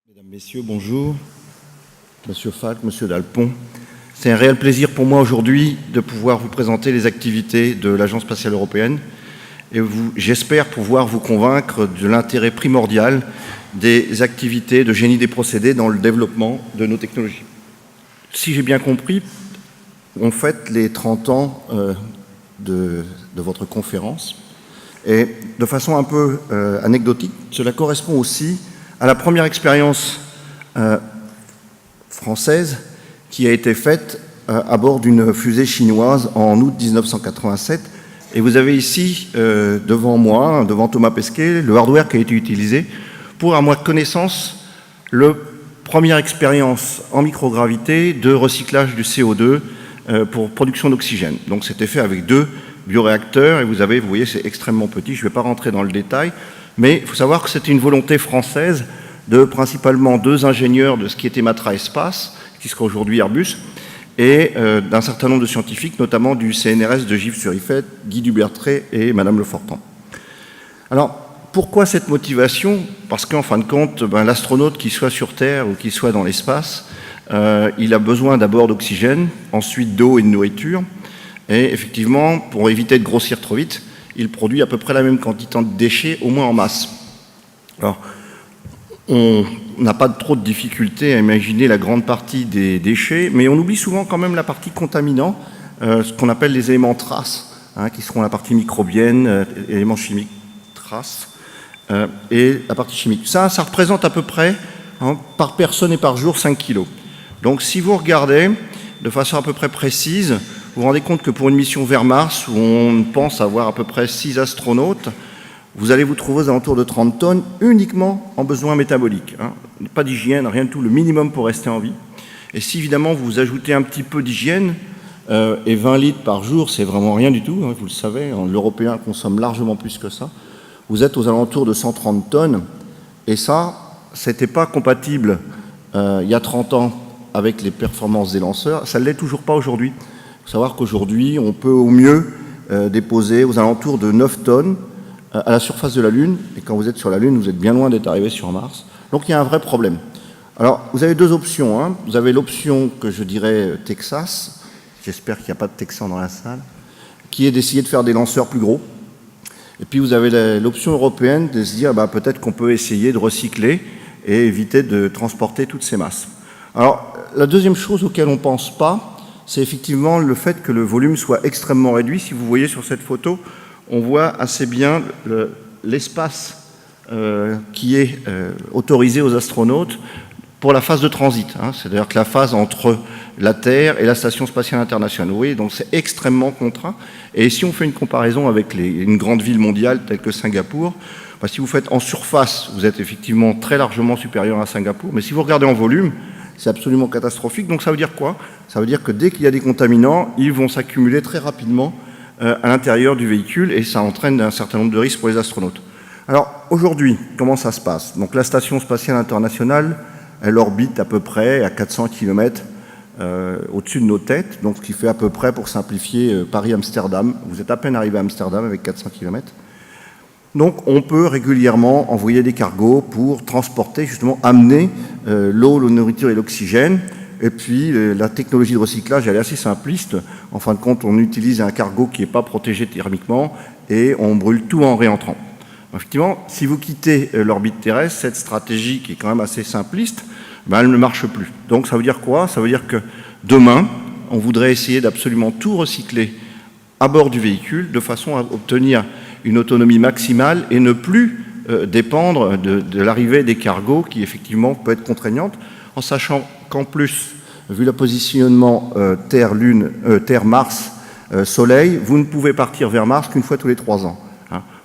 Mesdames, Messieurs, bonjour. Monsieur Falk, Monsieur Dalpont. C'est un réel plaisir pour moi aujourd'hui de pouvoir vous présenter les activités de l'Agence spatiale européenne et j'espère pouvoir vous convaincre de l'intérêt primordial des activités de génie des procédés dans le développement de nos technologies. Si j'ai bien compris, on fête les 30 ans de votre conférence et de façon un peu anecdotique, cela correspond aussi à la première expérience française qui a été faite à bord d'une fusée chinoise en août 1987. Et vous avez ici, devant moi, devant Thomas Pesquet, le hardware qui a été utilisé pour, à ma connaissance, la première expérience en microgravité de recyclage du CO2 pour production d'oxygène. Donc c'était fait avec 2 bioréacteurs et vous voyez, c'est extrêmement petit, je ne vais pas rentrer dans le détail, mais il faut savoir que c'était une volonté française de principalement 2 ingénieurs de ce qui était Matra Espace, qui sera aujourd'hui Airbus, et d'un certain nombre de scientifiques, notamment du CNRS de Givre-sur-Yvette, Guy Dubertré et Madame Lefortan. Alors, pourquoi cette motivation? Parce qu'en fin de compte, l'astronaute, qu'il soit sur Terre ou qu'il soit dans l'espace, il a besoin d'abord d'oxygène, ensuite d'eau et de nourriture, et effectivement, pour éviter de grossir trop vite, il produit à peu près la même quantité de déchets, au moins en masse. Alors, on n'a pas trop de difficultés à imaginer la grande partie des déchets, mais on oublie souvent quand même la partie contaminant, ce qu'on appelle les éléments traces, qui seront la partie microbienne, éléments chimiques traces, et la partie chimique. Ça représente à peu près, par personne et par jour, 5 kilos. Donc si vous regardez de façon à peu près précise, vous vous rendez compte que pour une mission vers Mars, où on pense avoir à peu près 6 astronautes, vous allez vous trouver aux alentours de 30 tonnes uniquement en besoins métaboliques. Pas d'hygiène, rien du tout, le minimum pour rester en vie. Et si évidemment vous ajoutez un petit peu d'hygiène, et 20 litres par jour, c'est vraiment rien du tout, vous le savez, l'Européen consomme largement plus que ça, vous êtes aux alentours de 130 tonnes, et ça, c'était pas compatible il y a 30 ans avec les performances des lanceurs, ça ne l'est toujours pas aujourd'hui. Il faut savoir qu'aujourd'hui, on peut au mieux déposer aux alentours de 9 tonnes à la surface de la Lune, et quand vous êtes sur la Lune, vous êtes bien loin d'être arrivé sur Mars. Donc il y a un vrai problème. Alors, vous avez 2 options. Vous avez l'option que je dirais Texas, j'espère qu'il n'y a pas de Texans dans la salle, qui est d'essayer de faire des lanceurs plus gros. Et puis vous avez l'option européenne de se dire peut-être qu'on peut essayer de recycler et éviter de transporter toutes ces masses. Alors, la deuxième chose auquel on ne pense pas, c'est effectivement le fait que le volume soit extrêmement réduit. Si vous voyez sur cette photo, on voit assez bien l'espace qui est autorisé aux astronautes pour la phase de transit. C'est-à-dire que la phase entre la Terre et la Station spatiale internationale. Vous voyez, donc c'est extrêmement contraint. Et si on fait une comparaison avec une grande ville mondiale telle que Singapour, si vous faites en surface, vous êtes effectivement très largement supérieur à Singapour. Mais si vous regardez en volume, c'est absolument catastrophique. Donc ça veut dire quoi? Ça veut dire que dès qu'il y a des contaminants, ils vont s'accumuler très rapidement à l'intérieur du véhicule et ça entraîne un certain nombre de risques pour les astronautes. Alors aujourd'hui, comment ça se passe? Donc la Station spatiale internationale, elle orbite à peu près à 400 km au-dessus de nos têtes, donc ce qui fait à peu près, pour simplifier, Paris-Amsterdam. Vous êtes à peine arrivé à Amsterdam avec 400 km. Donc on peut régulièrement envoyer des cargos pour transporter, justement, amener l'eau, la nourriture et l'oxygène. Et puis la technologie de recyclage, elle est assez simpliste. En fin de compte, on utilise un cargo qui n'est pas protégé thermiquement et on brûle tout en réentrant. Effectivement, si vous quittez l'orbite terrestre, cette stratégie qui est quand même assez simpliste, elle ne marche plus. Donc ça veut dire quoi? Ça veut dire que demain, on voudrait essayer d'absolument tout recycler à bord du véhicule de façon à obtenir une autonomie maximale et ne plus dépendre de l'arrivée des cargos qui effectivement peut être contraignante, en sachant qu'en plus, vu le positionnement Terre-Lune, Terre-Mars, Soleil, vous ne pouvez partir vers Mars qu'une fois tous les 3 ans.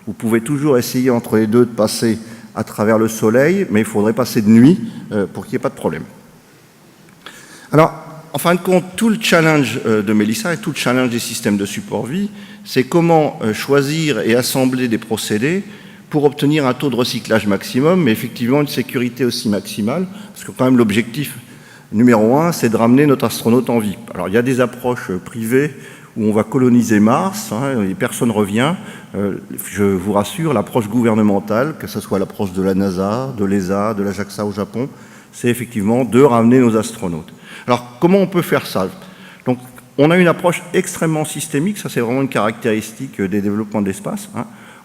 Vous pouvez toujours essayer entre les deux de passer à travers le Soleil, mais il faudrait passer de nuit pour qu'il n'y ait pas de problème. Alors, en fin de compte, tout le challenge de Mélissa et tout le challenge des systèmes de support vie, c'est comment choisir et assembler des procédés pour obtenir un taux de recyclage maximum, mais effectivement une sécurité aussi maximale, parce que quand même l'objectif numéro 1, c'est de ramener notre astronaute en vie. Alors il y a des approches privées où on va coloniser Mars, et personne ne revient. Je vous rassure, l'approche gouvernementale, que ce soit l'approche de la NASA, de l'ESA, de la JAXA au Japon, c'est effectivement de ramener nos astronautes. Alors, comment on peut faire ça? Donc, on a une approche extrêmement systémique, ça c'est vraiment une caractéristique des développements de l'espace.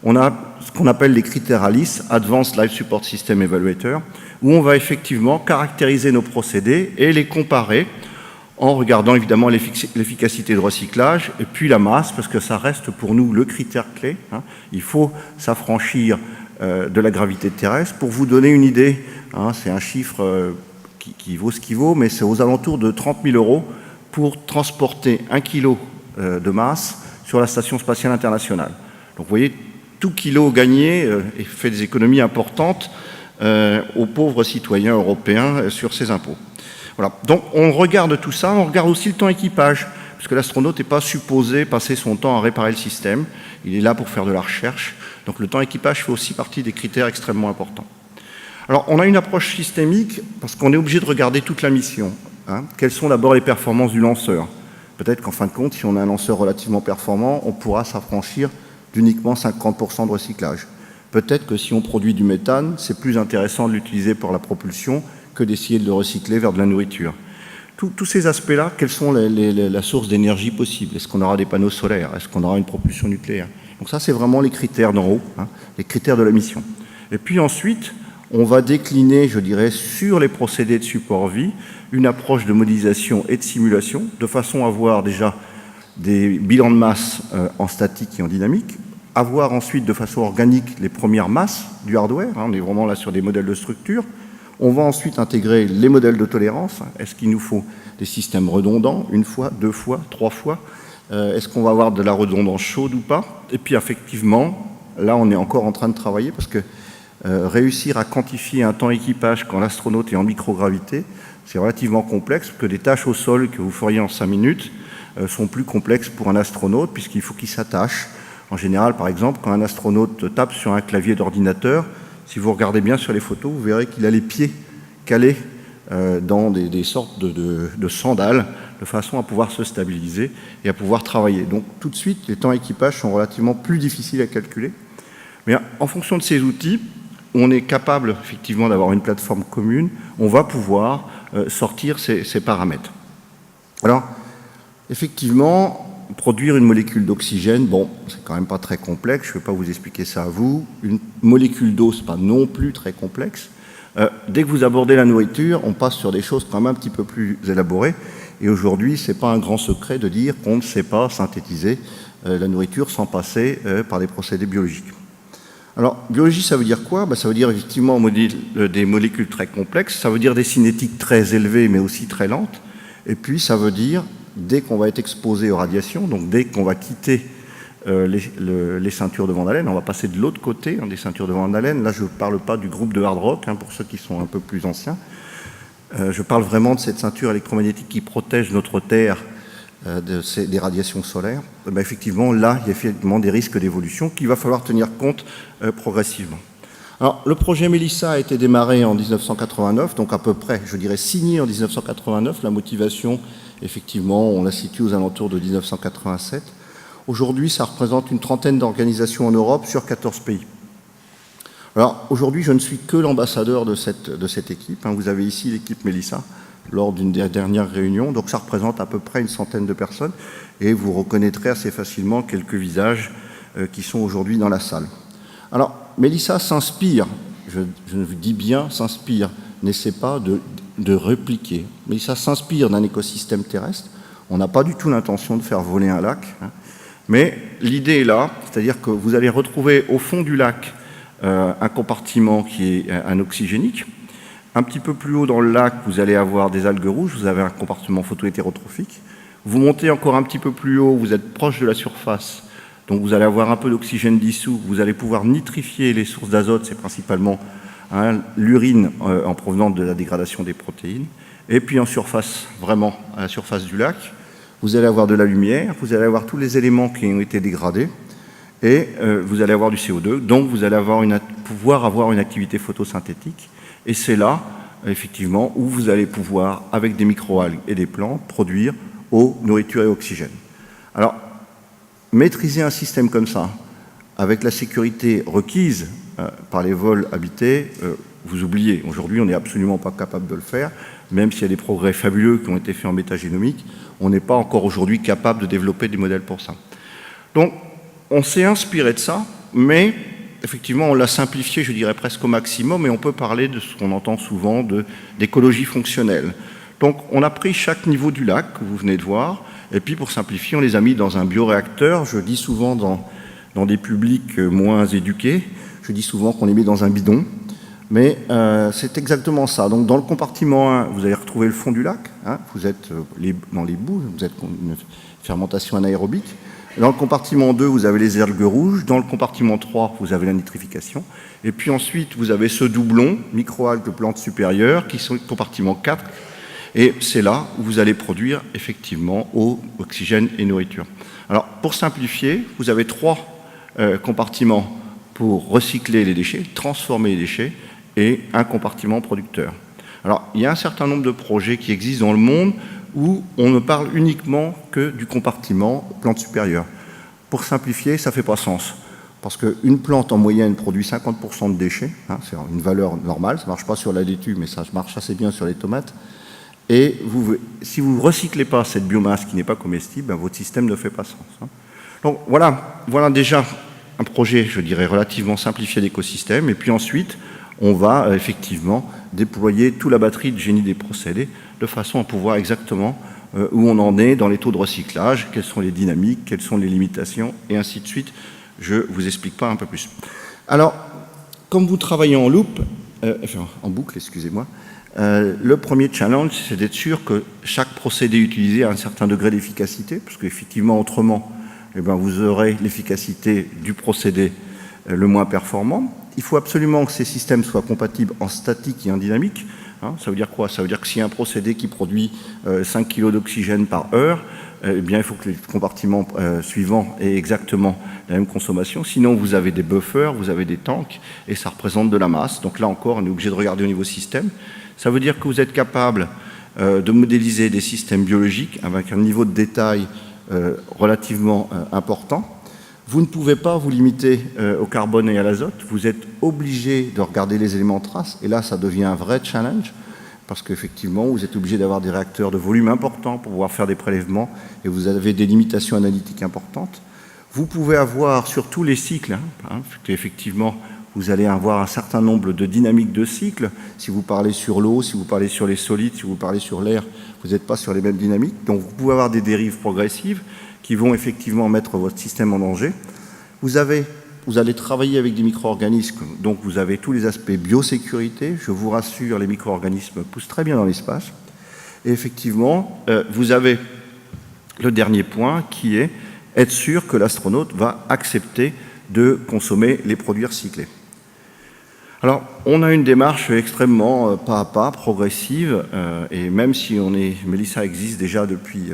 On a ce qu'on appelle les critères ALICE, Advanced Life Support System Evaluator, où on va effectivement caractériser nos procédés et les comparer en regardant évidemment l'efficacité de recyclage et puis la masse, parce que ça reste pour nous le critère clé. Il faut s'affranchir de la gravité terrestre. Pour vous donner une idée, c'est un chiffre qui vaut ce qu'il vaut, mais c'est aux alentours de 30 000 € pour transporter 1 kilo de masse sur la Station spatiale internationale. Donc vous voyez, tout kilo gagné fait des économies importantes aux pauvres citoyens européens sur ces impôts. Voilà. Donc on regarde tout ça, on regarde aussi le temps équipage, parce que l'astronaute n'est pas supposé passer son temps à réparer le système, il est là pour faire de la recherche, donc le temps équipage fait aussi partie des critères extrêmement importants. Alors on a une approche systémique, parce qu'on est obligé de regarder toute la mission. Quelles sont d'abord les performances du lanceur? Peut-être qu'en fin de compte, si on a un lanceur relativement performant, on pourra s'affranchir d'uniquement 50% de recyclage. Peut-être que si on produit du méthane, c'est plus intéressant de l'utiliser pour la propulsion que d'essayer de le recycler vers de la nourriture. Tous ces aspects-là, quelles sont la source d'énergie possible? Est-ce qu'on aura des panneaux solaires? Est-ce qu'on aura une propulsion nucléaire? Donc ça, c'est vraiment les critères d'en haut, les critères de la mission. Et puis ensuite, on va décliner, je dirais, sur les procédés de support vie, une approche de modélisation et de simulation, de façon à avoir déjà des bilans de masse en statique et en dynamique, avoir ensuite de façon organique les premières masses du hardware, on est vraiment là sur des modèles de structure. On va ensuite intégrer les modèles de tolérance. Est-ce qu'il nous faut des systèmes redondants, une fois, deux fois, trois fois? Est-ce qu'on va avoir de la redondance chaude ou pas? Et puis effectivement, là on est encore en train de travailler parce que réussir à quantifier un temps équipage quand l'astronaute est en microgravité, c'est relativement complexe, parce que des tâches au sol que vous feriez en 5 minutes sont plus complexes pour un astronaute, puisqu'il faut qu'il s'attache. En général, par exemple, quand un astronaute tape sur un clavier d'ordinateur, si vous regardez bien sur les photos, vous verrez qu'il a les pieds calés dans des sortes de sandales, de façon à pouvoir se stabiliser et à pouvoir travailler. Donc tout de suite, les temps équipage sont relativement plus difficiles à calculer. Mais en fonction de ces outils, on est capable effectivement d'avoir une plateforme commune, on va pouvoir sortir ces paramètres. Alors, effectivement, produire une molécule d'oxygène, bon, c'est quand même pas très complexe, je ne vais pas vous expliquer ça à vous. Une molécule d'eau, c'est pas non plus très complexe. Dès que vous abordez la nourriture, on passe sur des choses quand même un petit peu plus élaborées. Et aujourd'hui, ce n'est pas un grand secret de dire qu'on ne sait pas synthétiser la nourriture sans passer par des procédés biologiques. Alors, biologie, ça veut dire quoi? Ça veut dire effectivement des molécules très complexes, ça veut dire des cinétiques très élevées mais aussi très lentes. Et puis, ça veut dire, dès qu'on va être exposé aux radiations, donc dès qu'on va quitter les ceintures de Van Allen, on va passer de l'autre côté des ceintures de Van Allen. Là, je ne parle pas du groupe de hard rock, pour ceux qui sont un peu plus anciens. Je parle vraiment de cette ceinture électromagnétique qui protège notre Terre des radiations solaires. Effectivement, là, il y a effectivement des risques d'évolution qu'il va falloir tenir compte progressivement. Alors, le projet Mélissa a été démarré en 1989, donc à peu près, je dirais, signé en 1989. La motivation, effectivement, on la situe aux alentours de 1987. Aujourd'hui, ça représente une trentaine d'organisations en Europe sur 14 pays. Alors, aujourd'hui, je ne suis que l'ambassadeur de cette équipe. Vous avez ici l'équipe Mélissa lors d'une des dernières réunions, donc ça représente à peu près une centaine de personnes, et vous reconnaîtrez assez facilement quelques visages qui sont aujourd'hui dans la salle. Alors, Mélissa s'inspire, je dis bien s'inspire, n'essaie pas de répliquer. Mélissa s'inspire d'un écosystème terrestre. On n'a pas du tout l'intention de faire voler un lac, mais l'idée est là, c'est-à-dire que vous allez retrouver au fond du lac un compartiment qui est un oxygénique. Un petit peu plus haut dans le lac, vous allez avoir des algues rouges, vous avez un compartiment photohétérotrophique. Vous montez encore un petit peu plus haut, vous êtes proche de la surface, donc vous allez avoir un peu d'oxygène dissous, vous allez pouvoir nitrifier les sources d'azote, c'est principalement l'urine en provenance de la dégradation des protéines. Et puis en surface, vraiment à la surface du lac, vous allez avoir de la lumière, vous allez avoir tous les éléments qui ont été dégradés, et vous allez avoir du CO2, donc vous allez pouvoir avoir une activité photosynthétique. Et c'est là, effectivement, où vous allez pouvoir, avec des microalgues et des plantes, produire eau, nourriture et oxygène. Alors, maîtriser un système comme ça, avec la sécurité requise par les vols habités, vous oubliez. Aujourd'hui, on n'est absolument pas capable de le faire, même s'il y a des progrès fabuleux qui ont été faits en métagénomique, on n'est pas encore aujourd'hui capable de développer des modèles pour ça. Donc, on s'est inspiré de ça, mais effectivement, on l'a simplifié, je dirais presque au maximum, et on peut parler de ce qu'on entend souvent d'écologie fonctionnelle. Donc, on a pris chaque niveau du lac, que vous venez de voir, et puis pour simplifier, on les a mis dans un bioréacteur. Je dis souvent dans des publics moins éduqués, je dis souvent qu'on les met dans un bidon, mais c'est exactement ça. Donc, dans le compartiment 1, vous allez retrouver le fond du lac, hein, vous êtes dans les boues, vous êtes une fermentation anaérobique. Dans le compartiment 2, vous avez les algues rouges. Dans le compartiment 3, vous avez la nitrification. Et puis ensuite, vous avez ce doublon, microalgues plantes supérieures, qui sont le compartiment 4. Et c'est là où vous allez produire effectivement eau, oxygène et nourriture. Alors, pour simplifier, vous avez 3 compartiments pour recycler les déchets, transformer les déchets, et un compartiment producteur. Alors, il y a un certain nombre de projets qui existent dans le monde où on ne parle uniquement que du compartiment plante supérieure. Pour simplifier, ça ne fait pas sens. Parce qu'une plante, en moyenne, produit 50% de déchets. Hein, c'est une valeur normale. Ça ne marche pas sur la laitue, mais ça marche assez bien sur les tomates. Et si vous ne recyclez pas cette biomasse qui n'est pas comestible, ben, votre système ne fait pas sens. Hein. Donc voilà déjà un projet, je dirais, relativement simplifié d'écosystème. Et puis ensuite, on va effectivement déployer toute la batterie de génie des procédés de façon à pouvoir exactement où on en est dans les taux de recyclage, quelles sont les dynamiques, quelles sont les limitations, et ainsi de suite. Je ne vous explique pas un peu plus. Alors, comme vous travaillez en boucle, excusez-moi, le premier challenge, c'est d'être sûr que chaque procédé utilisé a un certain degré d'efficacité, parce qu'effectivement, autrement, eh bien, vous aurez l'efficacité du procédé le moins performant. Il faut absolument que ces systèmes soient compatibles en statique et en dynamique. Hein, ça veut dire quoi? Ça veut dire que s'il y a un procédé qui produit 5 kg d'oxygène par heure, eh bien, il faut que les compartiments suivants aient exactement la même consommation. Sinon, vous avez des buffers, vous avez des tanks, et ça représente de la masse. Donc là encore, on est obligé de regarder au niveau système. Ça veut dire que vous êtes capable de modéliser des systèmes biologiques avec un niveau de détail relativement important. Vous ne pouvez pas vous limiter au carbone et à l'azote. Vous êtes obligé de regarder les éléments traces. Et là, ça devient un vrai challenge parce qu'effectivement, vous êtes obligé d'avoir des réacteurs de volume important pour pouvoir faire des prélèvements et vous avez des limitations analytiques importantes. Vous pouvez avoir sur tous les cycles, effectivement, vous allez avoir un certain nombre de dynamiques de cycles. Si vous parlez sur l'eau, si vous parlez sur les solides, si vous parlez sur l'air, vous n'êtes pas sur les mêmes dynamiques. Donc, vous pouvez avoir des dérives progressives qui vont effectivement mettre votre système en danger. Vous allez travailler avec des micro-organismes, donc vous avez tous les aspects biosécurité. Je vous rassure, les micro-organismes poussent très bien dans l'espace. Et effectivement, vous avez le dernier point qui est être sûr que l'astronaute va accepter de consommer les produits recyclés. Alors, on a une démarche extrêmement pas à pas, progressive, et même si Melissa existe déjà depuis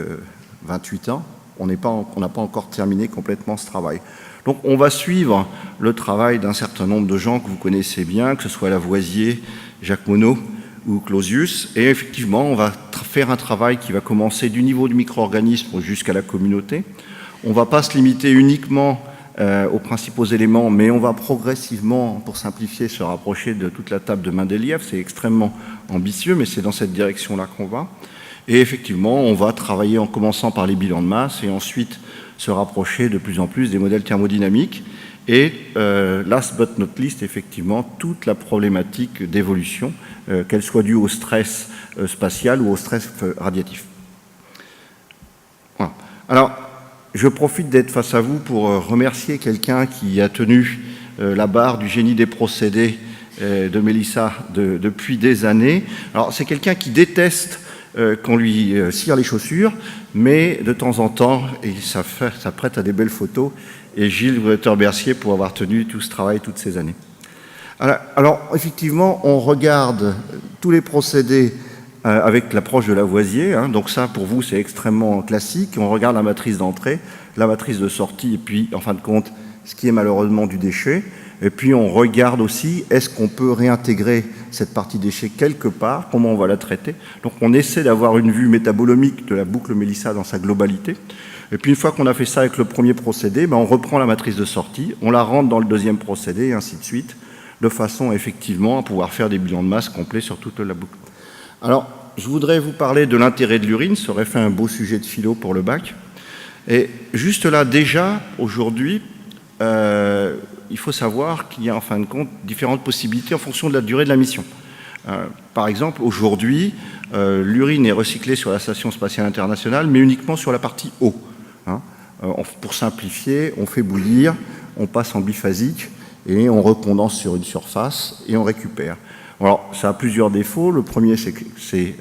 28 ans, on n'a pas encore terminé complètement ce travail. Donc on va suivre le travail d'un certain nombre de gens que vous connaissez bien, que ce soit Lavoisier, Jacques Monod ou Clausius, et effectivement on va faire un travail qui va commencer du niveau du micro-organisme jusqu'à la communauté. On ne va pas se limiter uniquement aux principaux éléments, mais on va progressivement, pour simplifier, se rapprocher de toute la table de Mendeleïev. C'est extrêmement ambitieux, mais c'est dans cette direction-là qu'on va. Et effectivement, on va travailler en commençant par les bilans de masse et ensuite se rapprocher de plus en plus des modèles thermodynamiques. Et last but not least, effectivement, toute la problématique d'évolution, qu'elle soit due au stress spatial ou au stress radiatif. Voilà. Alors, je profite d'être face à vous pour remercier quelqu'un qui a tenu la barre du génie des procédés de Melissa depuis des années. Alors, c'est quelqu'un qui déteste qu'on lui cire les chaussures, mais de temps en temps, il s'apprête à des belles photos, et Gilles Wetterbercier pour avoir tenu tout ce travail toutes ces années. Alors effectivement, on regarde tous les procédés avec l'approche de Lavoisier, hein, donc ça, pour vous, c'est extrêmement classique. On regarde la matrice d'entrée, la matrice de sortie, et puis, en fin de compte, ce qui est malheureusement du déchet. Et puis on regarde aussi, est-ce qu'on peut réintégrer cette partie déchet quelque part, comment on va la traiter. Donc on essaie d'avoir une vue métabolomique de la boucle Melissa dans sa globalité. Et puis une fois qu'on a fait ça avec le premier procédé, on reprend la matrice de sortie, on la rentre dans le deuxième procédé, et ainsi de suite, de façon effectivement à pouvoir faire des bilans de masse complets sur toute la boucle. Alors, je voudrais vous parler de l'intérêt de l'urine, ça aurait fait un beau sujet de philo pour le bac. Et juste là, déjà, aujourd'hui, il faut savoir qu'il y a en fin de compte différentes possibilités en fonction de la durée de la mission. Par exemple, aujourd'hui, l'urine est recyclée sur la Station spatiale internationale, mais uniquement sur la partie eau. Pour simplifier, on fait bouillir, on passe en biphasique et on recondense sur une surface et on récupère. Alors, ça a plusieurs défauts. Le premier, c'est que c'est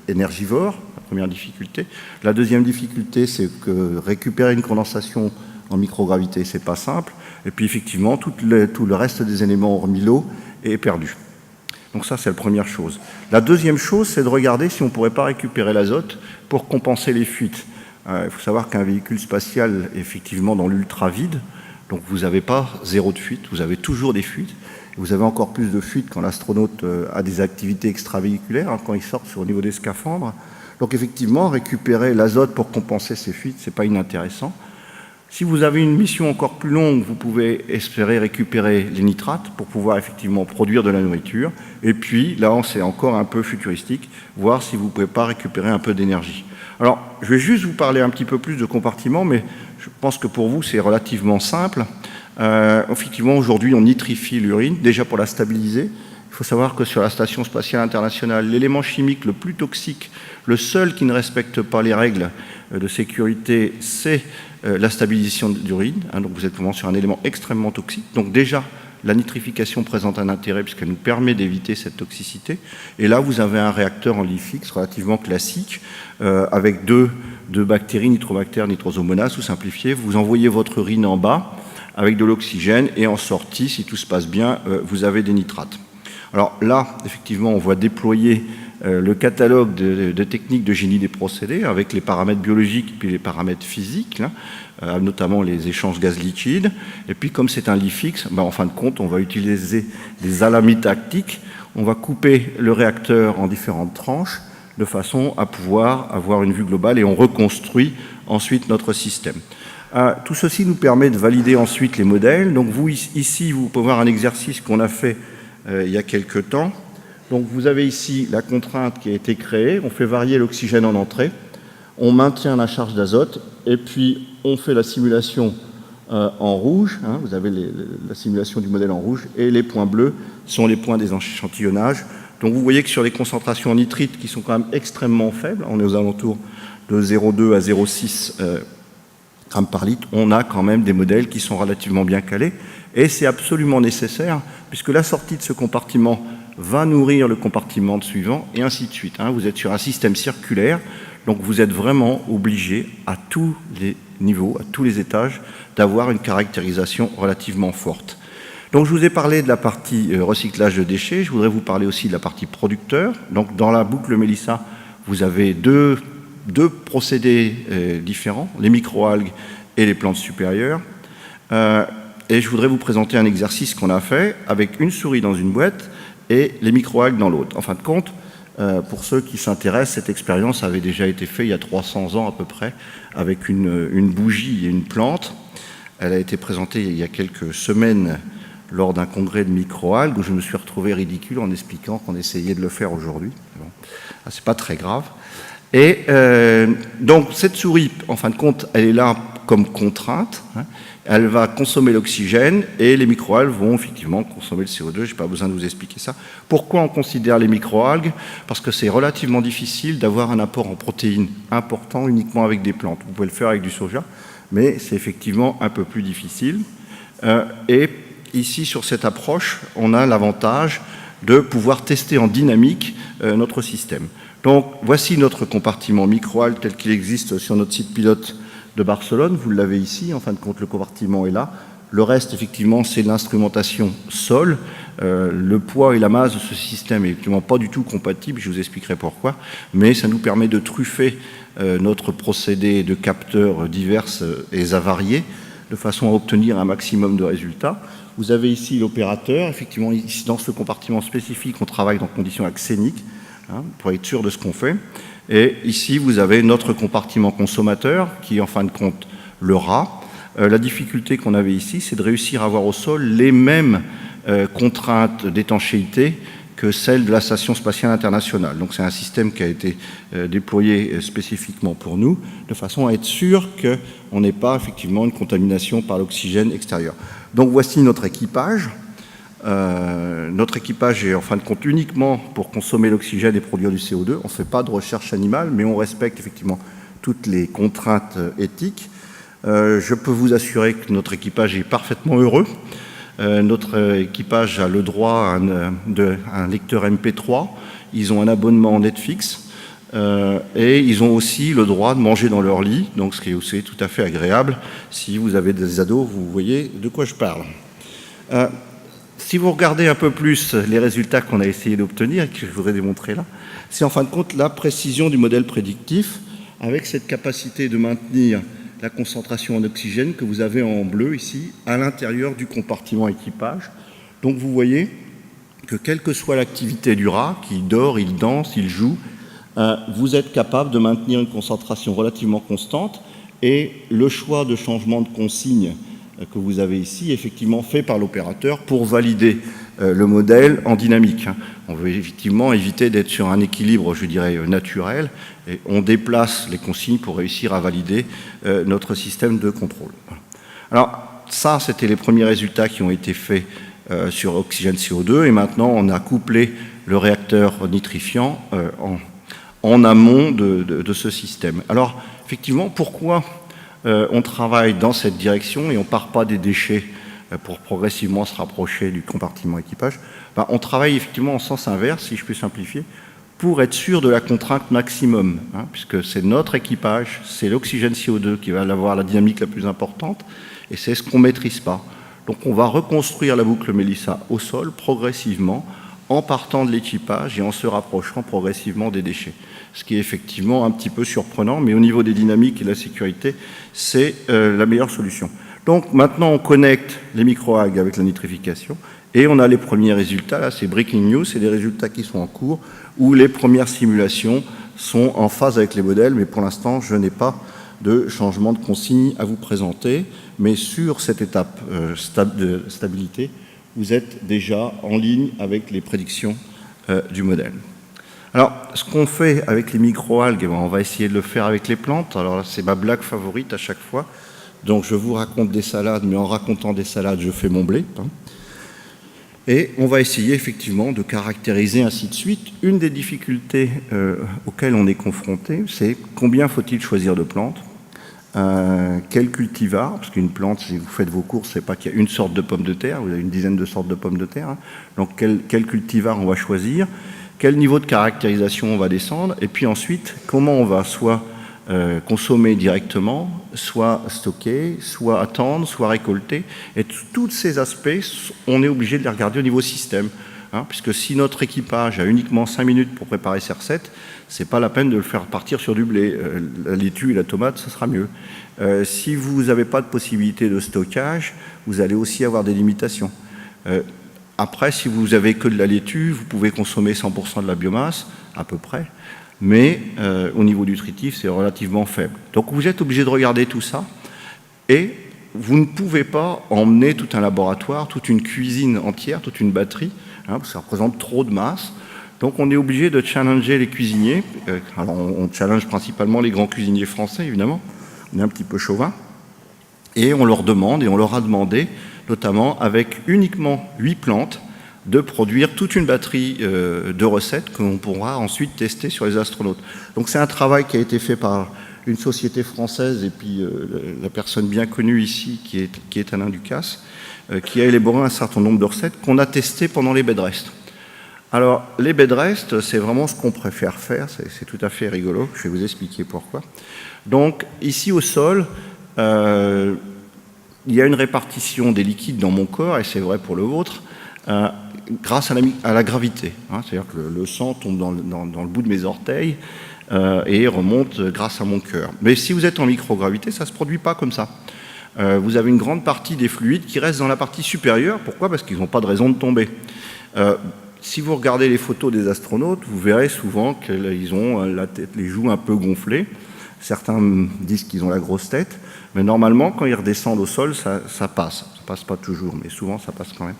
énergivore, la première difficulté. La deuxième difficulté, c'est que récupérer une condensation en microgravité, c'est pas simple. Et puis, effectivement, tout le reste des éléments, hormis l'eau, est perdu. Donc ça, c'est la première chose. La deuxième chose, c'est de regarder si on ne pourrait pas récupérer l'azote pour compenser les fuites. Il faut savoir qu'un véhicule spatial est effectivement dans l'ultra-vide, donc vous n'avez pas zéro de fuite, vous avez toujours des fuites. Vous avez encore plus de fuites quand l'astronaute a des activités extravéhiculaires, quand il sort au niveau des scaphandres. Donc effectivement, récupérer l'azote pour compenser ces fuites, ce n'est pas inintéressant. Si vous avez une mission encore plus longue, vous pouvez espérer récupérer les nitrates pour pouvoir effectivement produire de la nourriture. Et puis, là, c'est encore un peu futuristique, voir si vous ne pouvez pas récupérer un peu d'énergie. Alors, je vais juste vous parler un petit peu plus de compartiments, mais je pense que pour vous, c'est relativement simple. Effectivement, aujourd'hui, on nitrifie l'urine, déjà pour la stabiliser. Il faut savoir que sur la Station spatiale internationale, l'élément chimique le plus toxique, le seul qui ne respecte pas les règles de sécurité, c'est la stabilisation d'urine. Donc vous êtes vraiment sur un élément extrêmement toxique. Donc déjà, la nitrification présente un intérêt puisqu'elle nous permet d'éviter cette toxicité. Et là, vous avez un réacteur en lit fixe relativement classique avec deux bactéries, nitrobactères, nitrosomonas, ou simplifié. Vous envoyez votre urine en bas avec de l'oxygène et en sortie, si tout se passe bien, vous avez des nitrates. Alors là, effectivement, on voit déployer le catalogue de techniques de génie des procédés avec les paramètres biologiques et puis les paramètres physiques, là, notamment les échanges gaz liquides. Et puis, comme c'est un lit fixe, en fin de compte, on va utiliser des alamis tactiques. On va couper le réacteur en différentes tranches de façon à pouvoir avoir une vue globale et on reconstruit ensuite notre système. Tout ceci nous permet de valider ensuite les modèles. Donc vous, ici, vous pouvez voir un exercice qu'on a fait il y a quelques temps. Donc vous avez ici la contrainte qui a été créée. On fait varier l'oxygène en entrée. On maintient la charge d'azote. Et puis, on fait la simulation en rouge. Vous avez la simulation du modèle en rouge. Et les points bleus sont les points des échantillonnages. Donc vous voyez que sur les concentrations en nitrite qui sont quand même extrêmement faibles, on est aux alentours de 0,2 à 0,6 grammes par litre, on a quand même des modèles qui sont relativement bien calés. Et c'est absolument nécessaire, puisque la sortie de ce compartiment va nourrir le compartiment suivant, et ainsi de suite. Vous êtes sur un système circulaire, donc vous êtes vraiment obligé à tous les niveaux, à tous les étages, d'avoir une caractérisation relativement forte. Donc je vous ai parlé de la partie recyclage de déchets, je voudrais vous parler aussi de la partie producteur. Donc dans la boucle Mélissa, vous avez deux procédés différents, les microalgues et les plantes supérieures. Et je voudrais vous présenter un exercice qu'on a fait avec une souris dans une boîte et les microalgues dans l'autre. En fin de compte, pour ceux qui s'intéressent, cette expérience avait déjà été faite il y a 300 ans à peu près, avec une bougie et une plante. Elle a été présentée il y a quelques semaines lors d'un congrès de microalgues où je me suis retrouvé ridicule en expliquant qu'on essayait de le faire aujourd'hui. Bon, c'est pas très grave. Et donc cette souris, en fin de compte, elle est là comme contrainte. Elle va consommer l'oxygène et les microalgues vont effectivement consommer le CO2. Je n'ai pas besoin de vous expliquer ça. Pourquoi on considère les microalgues? Parce que c'est relativement difficile d'avoir un apport en protéines important uniquement avec des plantes. Vous pouvez le faire avec du soja, mais c'est effectivement un peu plus difficile. Et ici, sur cette approche, on a l'avantage de pouvoir tester en dynamique notre système. Donc, voici notre compartiment microalgue tel qu'il existe sur notre site pilote de Barcelone. Vous l'avez ici, en fin de compte, le compartiment est là. Le reste, effectivement, c'est l'instrumentation sol. Le poids et la masse de ce système est effectivement pas du tout compatible, je vous expliquerai pourquoi, mais ça nous permet de truffer notre procédé de capteurs divers et avariés, de façon à obtenir un maximum de résultats. Vous avez ici l'opérateur. Effectivement, ici, dans ce compartiment spécifique, on travaille dans conditions axéniques, pour être sûr de ce qu'on fait. Et ici, vous avez notre compartiment consommateur, qui est en fin de compte le rat. La difficulté qu'on avait ici, c'est de réussir à avoir au sol les mêmes contraintes d'étanchéité que celles de la Station spatiale internationale. Donc c'est un système qui a été déployé spécifiquement pour nous, de façon à être sûr qu'on n'ait pas effectivement une contamination par l'oxygène extérieur. Donc voici notre équipage. Notre équipage est en fin de compte uniquement pour consommer l'oxygène et produire du CO2. On ne fait pas de recherche animale, mais on respecte effectivement toutes les contraintes éthiques. Je peux vous assurer que notre équipage est parfaitement heureux. Notre équipage a le droit à un lecteur MP3. Ils ont un abonnement Netflix. Et ils ont aussi le droit de manger dans leur lit, donc ce qui est aussi tout à fait agréable. Si vous avez des ados, vous voyez de quoi je parle. Si vous regardez un peu plus les résultats qu'on a essayé d'obtenir, et que je voudrais démontrer là, c'est en fin de compte la précision du modèle prédictif avec cette capacité de maintenir la concentration en oxygène que vous avez en bleu ici, à l'intérieur du compartiment équipage. Donc vous voyez que quelle que soit l'activité du rat, qu'il dort, il danse, il joue, vous êtes capable de maintenir une concentration relativement constante et le choix de changement de consigne que vous avez ici est effectivement fait par l'opérateur pour valider le modèle en dynamique. On veut effectivement éviter d'être sur un équilibre, je dirais, naturel, et on déplace les consignes pour réussir à valider notre système de contrôle. Alors ça, c'était les premiers résultats qui ont été faits sur oxygène CO2, et maintenant on a couplé le réacteur nitrifiant en amont de ce système. Alors effectivement, pourquoi on travaille dans cette direction et on ne part pas des déchets pour progressivement se rapprocher du compartiment équipage? On travaille effectivement en sens inverse, si je peux simplifier, pour être sûr de la contrainte maximum, puisque c'est notre équipage, c'est l'oxygène CO2 qui va avoir la dynamique la plus importante, et c'est ce qu'on ne maîtrise pas. Donc on va reconstruire la boucle Mélissa au sol progressivement, en partant de l'équipage et en se rapprochant progressivement des déchets. Ce qui est effectivement un petit peu surprenant, mais au niveau des dynamiques et de la sécurité, c'est la meilleure solution. Donc maintenant, on connecte les microalgues avec la nitrification et on a les premiers résultats. Là, c'est breaking news, c'est des résultats qui sont en cours, où les premières simulations sont en phase avec les modèles, mais pour l'instant, je n'ai pas de changement de consigne à vous présenter. Mais sur cette étape de stabilité, vous êtes déjà en ligne avec les prédictions du modèle. Alors, ce qu'on fait avec les microalgues, on va essayer de le faire avec les plantes. Alors là, c'est ma blague favorite à chaque fois. Donc, je vous raconte des salades, mais en racontant des salades, je fais mon blé. Et on va essayer effectivement de caractériser ainsi de suite. Une des difficultés auxquelles on est confronté, c'est combien faut-il choisir de plantes, quel cultivar, parce qu'une plante, si vous faites vos courses, c'est pas qu'il y a une sorte de pomme de terre, vous avez une dizaine de sortes de pommes de terre. Donc quel cultivar on va choisir, quel niveau de caractérisation on va descendre, et puis ensuite, comment on va soit consommer directement, soit stocker, soit attendre, soit récolter. Et tous ces aspects, on est obligé de les regarder au niveau système. Puisque si notre équipage a uniquement 5 minutes pour préparer ses recettes, c'est pas la peine de le faire partir sur du blé. La laitue et la tomate, ce sera mieux. Si vous n'avez pas de possibilité de stockage, vous allez aussi avoir des limitations. Après, si vous avez que de la laitue, vous pouvez consommer 100% de la biomasse, à peu près, mais au niveau nutritif, c'est relativement faible. Donc vous êtes obligé de regarder tout ça, et vous ne pouvez pas emmener tout un laboratoire, toute une cuisine entière, toute une batterie, parce que ça représente trop de masse. Donc on est obligé de challenger les cuisiniers. Alors on challenge principalement les grands cuisiniers français, évidemment. On est un petit peu chauvin. Et on leur demande, et on leur a demandé, notamment avec uniquement 8 plantes, de produire toute une batterie de recettes qu'on pourra ensuite tester sur les astronautes. Donc c'est un travail qui a été fait par une société française et puis la personne bien connue ici qui est Alain Ducasse, qui a élaboré un certain nombre de recettes qu'on a testées pendant les bed rest. Alors les bed rest, c'est vraiment ce qu'on préfère faire, c'est tout à fait rigolo, je vais vous expliquer pourquoi. Donc ici au sol, il y a une répartition des liquides dans mon corps, et c'est vrai pour le vôtre, grâce à la gravité. C'est-à-dire que le sang tombe dans le bout de mes orteils et remonte grâce à mon cœur. Mais si vous êtes en microgravité, ça ne se produit pas comme ça. Vous avez une grande partie des fluides qui restent dans la partie supérieure. Pourquoi? Parce qu'ils n'ont pas de raison de tomber. si vous regardez les photos des astronautes, vous verrez souvent qu'ils ont la tête, les joues un peu gonflées. Certains disent qu'ils ont la grosse tête, mais normalement, quand ils redescendent au sol, ça passe. Ça passe pas toujours, mais souvent, ça passe quand même.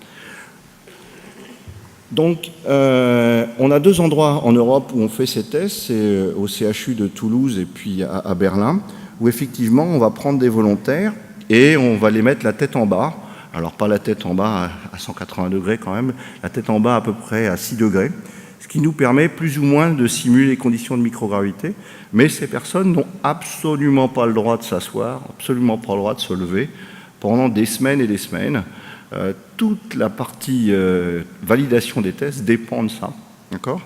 Donc, on a 2 endroits en Europe où on fait ces tests, c'est au CHU de Toulouse et puis à Berlin, où effectivement, on va prendre des volontaires et on va les mettre la tête en bas. Alors, pas la tête en bas à 180 degrés quand même, la tête en bas à peu près à 6 degrés, ce qui nous permet plus ou moins de simuler les conditions de microgravité, mais ces personnes n'ont absolument pas le droit de s'asseoir, absolument pas le droit de se lever pendant des semaines et des semaines. Toute la partie validation des tests dépend de ça, d'accord ?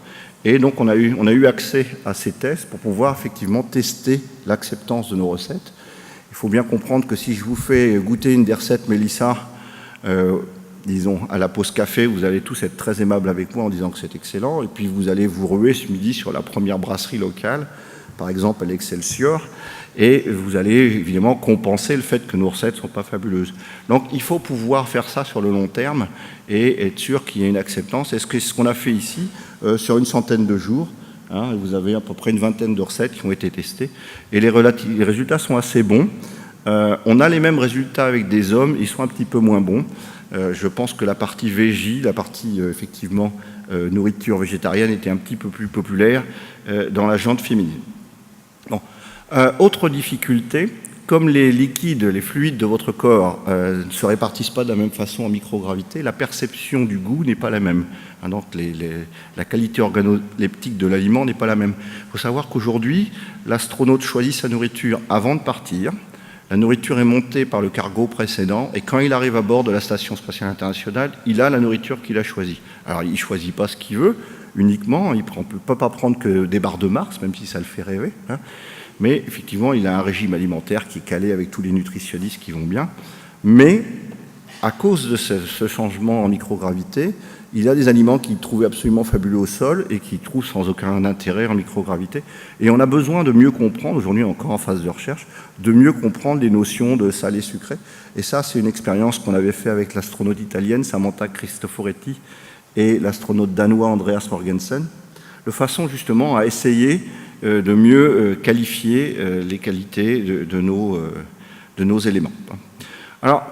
Et donc on a eu accès à ces tests pour pouvoir effectivement tester l'acceptance de nos recettes. Il faut bien comprendre que si je vous fais goûter une des recettes Mélissa, disons à la pause café, vous allez tous être très aimables avec moi en disant que c'est excellent, et puis vous allez vous ruer ce midi sur la première brasserie locale, par exemple à l'Excelsior, et vous allez évidemment compenser le fait que nos recettes ne sont pas fabuleuses. Donc il faut pouvoir faire ça sur le long terme et être sûr qu'il y ait une acceptance. Et ce qu'on a fait ici, sur une centaine de jours, hein, vous avez à peu près une vingtaine de recettes qui ont été testées, et les résultats sont assez bons. On a les mêmes résultats avec des hommes, ils sont un petit peu moins bons. Je pense que la partie VJ, la partie effectivement nourriture végétarienne était un petit peu plus populaire dans la jante féminine. Bon. Autre difficulté, comme les liquides, les fluides de votre corps ne se répartissent pas de la même façon en microgravité, la perception du goût n'est pas la même. Donc la qualité organoleptique de l'aliment n'est pas la même. Il faut savoir qu'aujourd'hui, l'astronaute choisit sa nourriture avant de partir. La nourriture est montée par le cargo précédent et quand il arrive à bord de la Station spatiale internationale, il a la nourriture qu'il a choisie. Alors il ne choisit pas ce qu'il veut uniquement, il ne peut pas prendre que des barres de Mars, même si ça le fait rêver, hein. Mais effectivement, il a un régime alimentaire qui est calé avec tous les nutritionnistes qui vont bien. Mais à cause de ce changement en microgravité, il y a des aliments qu'il trouvait absolument fabuleux au sol et qu'il trouve sans aucun intérêt en microgravité. Et on a besoin de mieux comprendre, aujourd'hui encore en phase de recherche, de mieux comprendre les notions de salé sucré. Et ça, c'est une expérience qu'on avait fait avec l'astronaute italienne Samantha Cristoforetti et l'astronaute danois Andreas Morgensen, de façon justement à essayer de mieux qualifier les qualités de nos éléments. Alors,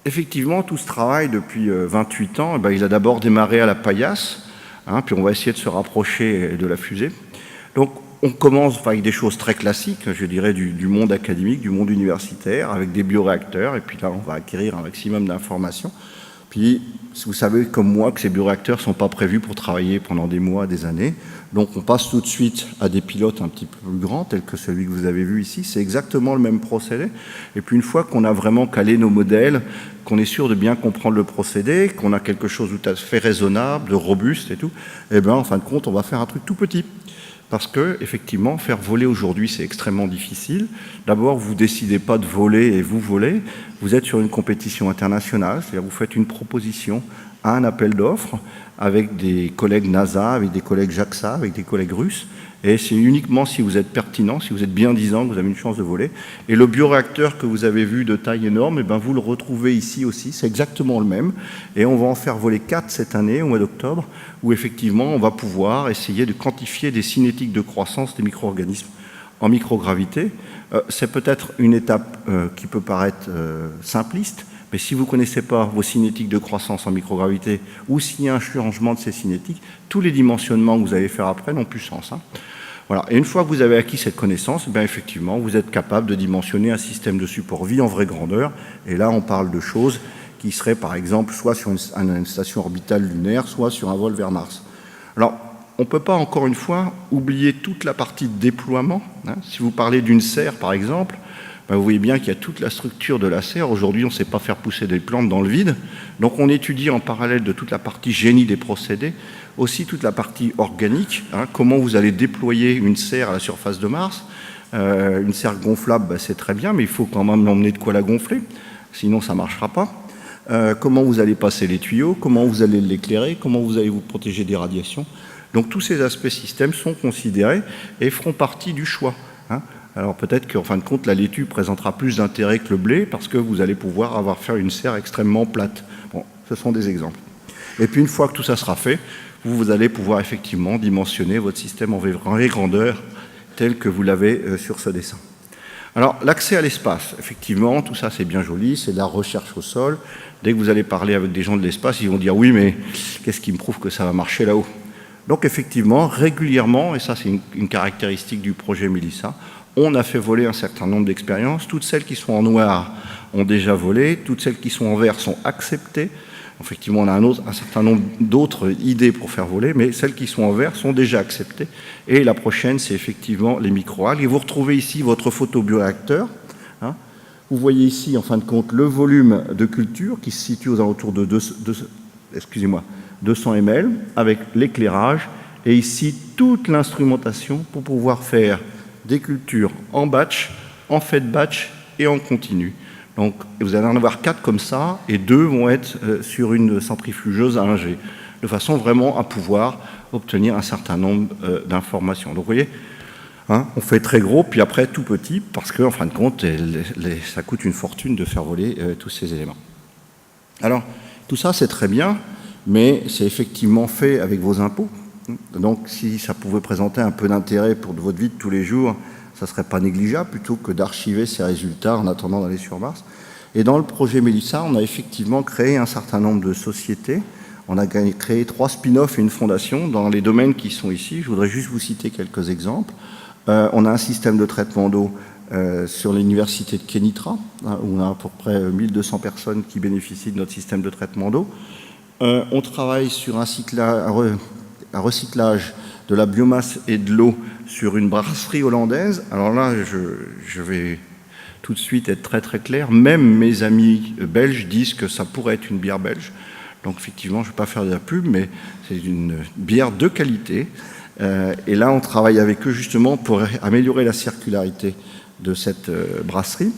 effectivement, tout ce travail depuis 28 ans, il a d'abord démarré à la paillasse, hein, puis on va essayer de se rapprocher de la fusée. Donc, on commence avec des choses très classiques, je dirais, du monde académique, du monde universitaire, avec des bioréacteurs, et puis là, on va acquérir un maximum d'informations. Puis, vous savez comme moi que ces bioréacteurs ne sont pas prévus pour travailler pendant des mois, des années. Donc on passe tout de suite à des pilotes un petit peu plus grands, tels que celui que vous avez vu ici. C'est exactement le même procédé. Et puis une fois qu'on a vraiment calé nos modèles, qu'on est sûr de bien comprendre le procédé, qu'on a quelque chose de tout à fait raisonnable, de robuste et tout, eh bien en fin de compte, on va faire un truc tout petit. Parce que, effectivement, faire voler aujourd'hui, c'est extrêmement difficile. D'abord, vous ne décidez pas de voler et vous volez. Vous êtes sur une compétition internationale, c'est-à-dire vous faites une proposition à un appel d'offres avec des collègues NASA, avec des collègues JAXA, avec des collègues russes. Et c'est uniquement si vous êtes pertinent, si vous êtes bien disant, que vous avez une chance de voler. Et le bioréacteur que vous avez vu de taille énorme, eh ben vous le retrouvez ici aussi, c'est exactement le même. Et on va en faire voler 4 cette année, au mois d'octobre, où effectivement on va pouvoir essayer de quantifier des cinétiques de croissance des micro-organismes en microgravité. C'est peut-être une étape qui peut paraître simpliste, mais si vous ne connaissez pas vos cinétiques de croissance en microgravité ou s'il y a un changement de ces cinétiques, tous les dimensionnements que vous allez faire après n'ont plus sens, hein. Voilà. Et une fois que vous avez acquis cette connaissance, bien effectivement, vous êtes capable de dimensionner un système de support vie en vraie grandeur. Et là, on parle de choses qui seraient, par exemple, soit sur une station orbitale lunaire, soit sur un vol vers Mars. Alors, on ne peut pas, encore une fois, oublier toute la partie de déploiement, hein. Si vous parlez d'une serre, par exemple, ben vous voyez bien qu'il y a toute la structure de la serre. Aujourd'hui, on ne sait pas faire pousser des plantes dans le vide. Donc, on étudie en parallèle de toute la partie génie des procédés, aussi toute la partie organique, hein, comment vous allez déployer une serre à la surface de Mars. Une serre gonflable, ben, c'est très bien, mais il faut quand même emmener de quoi la gonfler, sinon ça ne marchera pas. Comment vous allez passer les tuyaux, comment vous allez l'éclairer, comment vous allez vous protéger des radiations. Donc, tous ces aspects système sont considérés et feront partie du choix, hein. Alors peut-être qu'en fin de compte, la laitue présentera plus d'intérêt que le blé parce que vous allez pouvoir faire une serre extrêmement plate. Bon, ce sont des exemples. Et puis une fois que tout ça sera fait, vous allez pouvoir effectivement dimensionner votre système en vraie grandeur tel que vous l'avez sur ce dessin. Alors, l'accès à l'espace, effectivement, tout ça c'est bien joli, c'est de la recherche au sol. Dès que vous allez parler avec des gens de l'espace, ils vont dire oui, mais qu'est-ce qui me prouve que ça va marcher là-haut? Donc effectivement, régulièrement, et ça c'est une caractéristique du projet Mélissa, on a fait voler un certain nombre d'expériences. Toutes celles qui sont en noir ont déjà volé, toutes celles qui sont en vert sont acceptées. Effectivement, on a un certain nombre d'autres idées pour faire voler, mais celles qui sont en vert sont déjà acceptées. Et la prochaine, c'est effectivement les microalgues. Et vous retrouvez ici votre photobioréacteur. Hein. Vous voyez ici, en fin de compte, le volume de culture qui se situe aux alentours de 200 ml, avec l'éclairage. Et ici, toute l'instrumentation pour pouvoir faire des cultures en batch, en fed batch et en continu. Donc, vous allez en avoir 4 comme ça, et 2 vont être sur une centrifugeuse à 1G, de façon vraiment à pouvoir obtenir un certain nombre d'informations. Donc, vous voyez, hein, on fait très gros, puis après tout petit, parce qu'en fin de compte, ça coûte une fortune de faire voler tous ces éléments. Alors, tout ça, c'est très bien, mais c'est effectivement fait avec vos impôts. Donc, si ça pouvait présenter un peu d'intérêt pour votre vie de tous les jours, ça ne serait pas négligeable, plutôt que d'archiver ces résultats en attendant d'aller sur Mars. Et dans le projet Mélissa, on a effectivement créé un certain nombre de sociétés. On a créé 3 spin-offs et une fondation dans les domaines qui sont ici. Je voudrais juste vous citer quelques exemples. On a un système de traitement d'eau sur l'université de Kenitra, hein, où on a à peu près 1200 personnes qui bénéficient de notre système de traitement d'eau. On travaille sur un recyclage de la biomasse et de l'eau sur une brasserie hollandaise. Alors là, je vais tout de suite être très très clair. Même mes amis belges disent que ça pourrait être une bière belge. Donc effectivement, je ne vais pas faire de la pub, mais c'est une bière de qualité. Et là, on travaille avec eux justement pour améliorer la circularité de cette brasserie.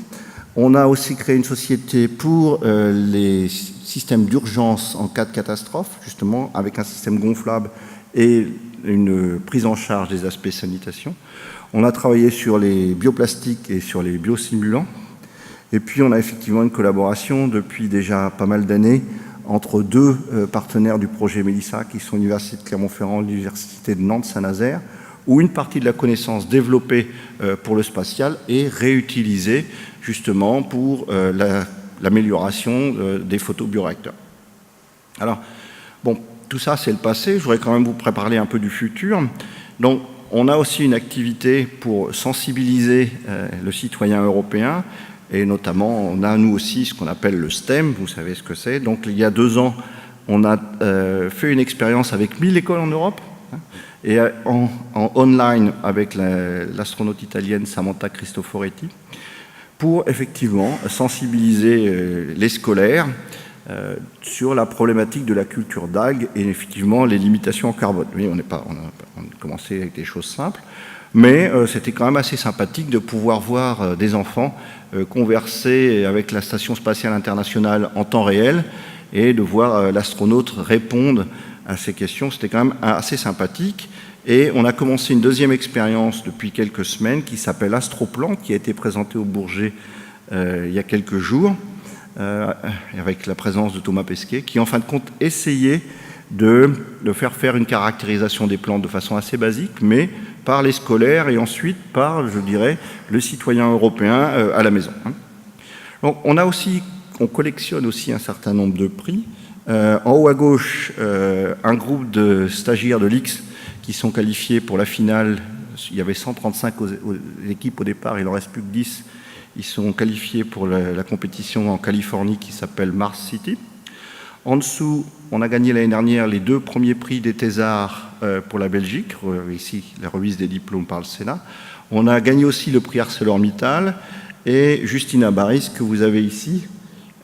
On a aussi créé une société pour les systèmes d'urgence en cas de catastrophe, justement avec un système gonflable et une prise en charge des aspects sanitation. On a travaillé sur les bioplastiques et sur les biosimulants. Et puis, on a effectivement une collaboration depuis déjà pas mal d'années entre 2 partenaires du projet Mélissa, qui sont l'Université de Clermont-Ferrand et l'Université de Nantes-Saint-Nazaire, où une partie de la connaissance développée pour le spatial est réutilisée justement pour l'amélioration des photobioréacteurs. Alors, bon, tout ça, c'est le passé. Je voudrais quand même vous préparer un peu du futur. Donc, on a aussi une activité pour sensibiliser le citoyen européen, et notamment, on a, nous aussi, ce qu'on appelle le STEM, vous savez ce que c'est. Donc, il y a 2 ans, on a fait une expérience avec 1000 écoles en Europe, hein, et en online avec l'astronaute italienne Samantha Cristoforetti, pour effectivement sensibiliser les scolaires sur la problématique de la culture d'algues et effectivement les limitations en carbone. Oui, on a commencé avec des choses simples, mais c'était quand même assez sympathique de pouvoir voir des enfants converser avec la Station spatiale internationale en temps réel et de voir l'astronaute répondre à ces questions. C'était quand même assez sympathique. Et on a commencé une 2e expérience depuis quelques semaines qui s'appelle Astroplan, qui a été présentée au Bourget il y a quelques jours, avec la présence de Thomas Pesquet, qui en fin de compte essayait de faire une caractérisation des plantes de façon assez basique, mais par les scolaires et ensuite par, je dirais, le citoyen européen à la maison. Donc, on collectionne aussi un certain nombre de prix. En haut à gauche, un groupe de stagiaires de l'X qui sont qualifiés pour la finale. Il y avait 135 équipes au départ, il n'en reste plus que 10. Ils sont qualifiés pour la compétition en Californie qui s'appelle Mars City. En dessous, on a gagné l'année dernière les 2 premiers prix des Thésards pour la Belgique, ici la remise des diplômes par le Sénat. On a gagné aussi le prix ArcelorMittal, et Justina Baris, que vous avez ici,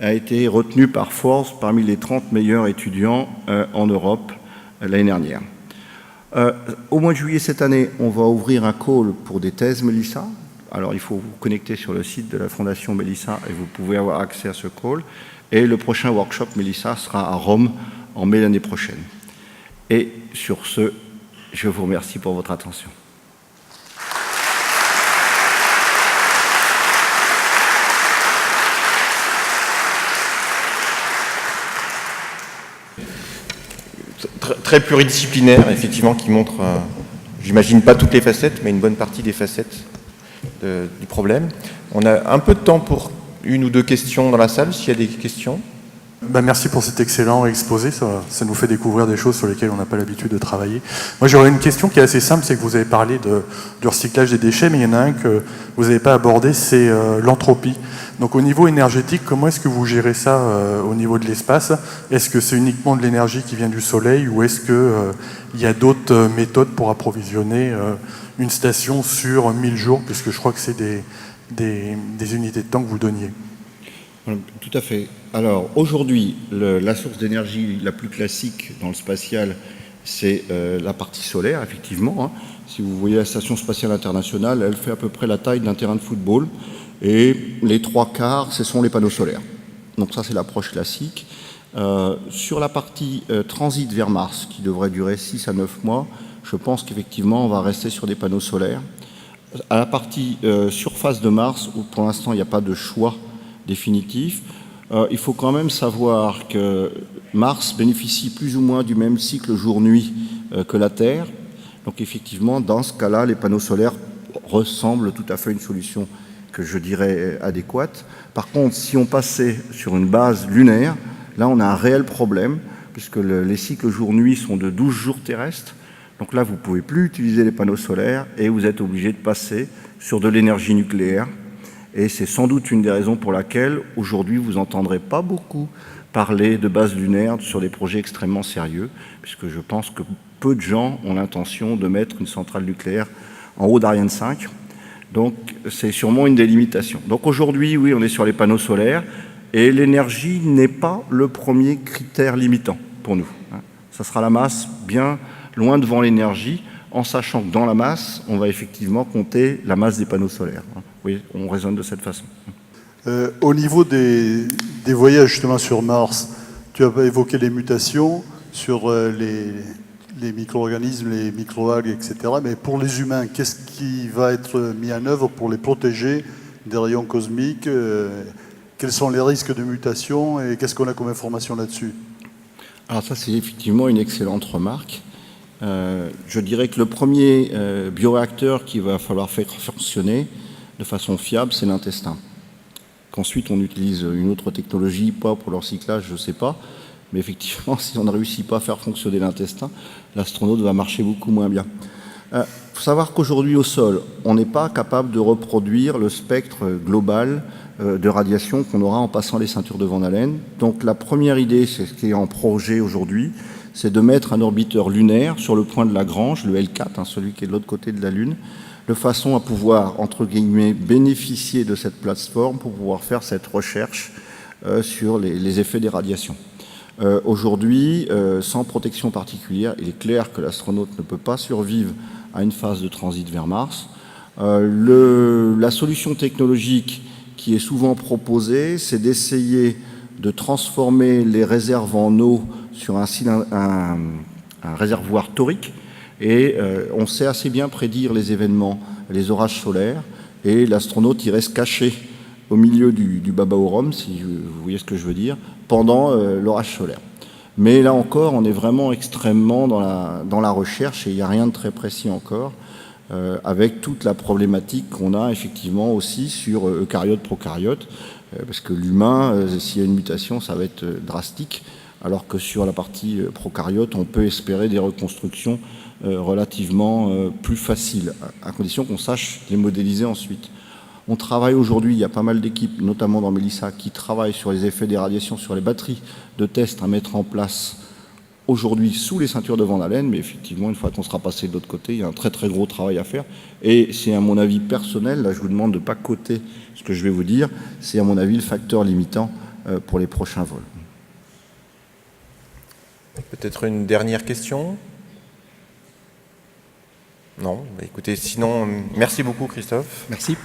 a été retenue par Forbes parmi les 30 meilleurs étudiants en Europe l'année dernière. Au mois de juillet cette année, on va ouvrir un call pour des thèses Mélissa. Alors, il faut vous connecter sur le site de la Fondation Mélissa et vous pouvez avoir accès à ce call. Et le prochain workshop Mélissa sera à Rome en mai l'année prochaine. Et sur ce, je vous remercie pour votre attention. très pluridisciplinaire, effectivement, qui montre, j'imagine pas toutes les facettes, mais une bonne partie des facettes du problème. On a un peu de temps pour une ou deux questions dans la salle, s'il y a des questions. Merci pour cet excellent exposé, ça nous fait découvrir des choses sur lesquelles on n'a pas l'habitude de travailler. Moi j'aurais une question qui est assez simple, c'est que vous avez parlé du recyclage des déchets, mais il y en a un que vous n'avez pas abordé, c'est l'entropie. Donc au niveau énergétique, comment est-ce que vous gérez ça au niveau de l'espace? Est-ce que c'est uniquement de l'énergie qui vient du soleil ou est-ce qu'il y a d'autres méthodes pour approvisionner une station sur 1000 jours, puisque je crois que c'est des unités de temps que vous donniez? Tout à fait. Alors aujourd'hui, la source d'énergie la plus classique dans le spatial, c'est la partie solaire, effectivement. Si vous voyez la Station spatiale internationale, elle fait à peu près la taille d'un terrain de football. Et les 3/4, ce sont les panneaux solaires. Donc ça, c'est l'approche classique. Sur la partie transit vers Mars, qui devrait durer 6 à 9 mois, je pense qu'effectivement, on va rester sur des panneaux solaires. À la partie surface de Mars, où pour l'instant, il n'y a pas de choix définitif, il faut quand même savoir que Mars bénéficie plus ou moins du même cycle jour-nuit que la Terre. Donc effectivement, dans ce cas-là, les panneaux solaires ressemblent tout à fait à une solution que je dirais adéquate. Par contre, si on passait sur une base lunaire, là on a un réel problème, puisque les cycles jour-nuit sont de 12 jours terrestres. Donc là, vous ne pouvez plus utiliser les panneaux solaires et vous êtes obligé de passer sur de l'énergie nucléaire. Et c'est sans doute une des raisons pour laquelle, aujourd'hui, vous n'entendrez pas beaucoup parler de base lunaire sur des projets extrêmement sérieux, puisque je pense que peu de gens ont l'intention de mettre une centrale nucléaire en haut d'Ariane 5. Donc, c'est sûrement une des limitations. Donc aujourd'hui, oui, on est sur les panneaux solaires, et l'énergie n'est pas le premier critère limitant pour nous. Ça sera la masse bien loin devant l'énergie, en sachant que dans la masse, on va effectivement compter la masse des panneaux solaires. Oui, on raisonne de cette façon. Au niveau des voyages justement sur Mars, tu as évoqué les mutations sur les micro-organismes, les micro-algues, etc. Mais pour les humains, qu'est-ce qui va être mis en œuvre pour les protéger des rayons cosmiques? Quels sont les risques de mutation et qu'est-ce qu'on a comme information là-dessus? Alors ça, c'est effectivement une excellente remarque. Je dirais que le premier bioréacteur qu'il va falloir faire fonctionner de façon fiable, c'est l'intestin. Qu'ensuite on utilise une autre technologie, pas pour le recyclage, je ne sais pas, mais effectivement, si on ne réussit pas à faire fonctionner l'intestin, l'astronaute va marcher beaucoup moins bien. Il faut savoir qu'aujourd'hui au sol, on n'est pas capable de reproduire le spectre global de radiation qu'on aura en passant les ceintures de Van Allen. Donc la première idée, c'est ce qui est en projet aujourd'hui, c'est de mettre un orbiteur lunaire sur le point de Lagrange, le L4, celui qui est de l'autre côté de la Lune, de façon à pouvoir, entre guillemets, bénéficier de cette plateforme pour pouvoir faire cette recherche sur les effets des radiations. Aujourd'hui, sans protection particulière, il est clair que l'astronaute ne peut pas survivre à une phase de transit vers Mars. La solution technologique qui est souvent proposée, c'est d'essayer de transformer les réserves en eau sur un réservoir torique. Et on sait assez bien prédire les événements, les orages solaires, et l'astronaute il reste caché au milieu du Babaourom, si vous voyez ce que je veux dire, pendant l'orage solaire. Mais là encore, on est vraiment extrêmement dans la recherche, et il n'y a rien de très précis encore, avec toute la problématique qu'on a effectivement aussi sur eucaryotes, procaryotes, parce que l'humain, s'il y a une mutation, ça va être drastique, alors que sur la partie procaryote, on peut espérer des reconstructions relativement plus faciles, à condition qu'on sache les modéliser ensuite. On travaille aujourd'hui, il y a pas mal d'équipes, notamment dans Mélissa, qui travaillent sur les effets des radiations sur les batteries de tests à mettre en place aujourd'hui sous les ceintures de Van Allen, mais effectivement, une fois qu'on sera passé de l'autre côté, il y a un très très gros travail à faire. Et c'est à mon avis personnel, là je vous demande de ne pas coter ce que je vais vous dire, c'est à mon avis le facteur limitant pour les prochains vols. Peut-être une dernière question? Non, écoutez, sinon, merci beaucoup Christophe. Merci.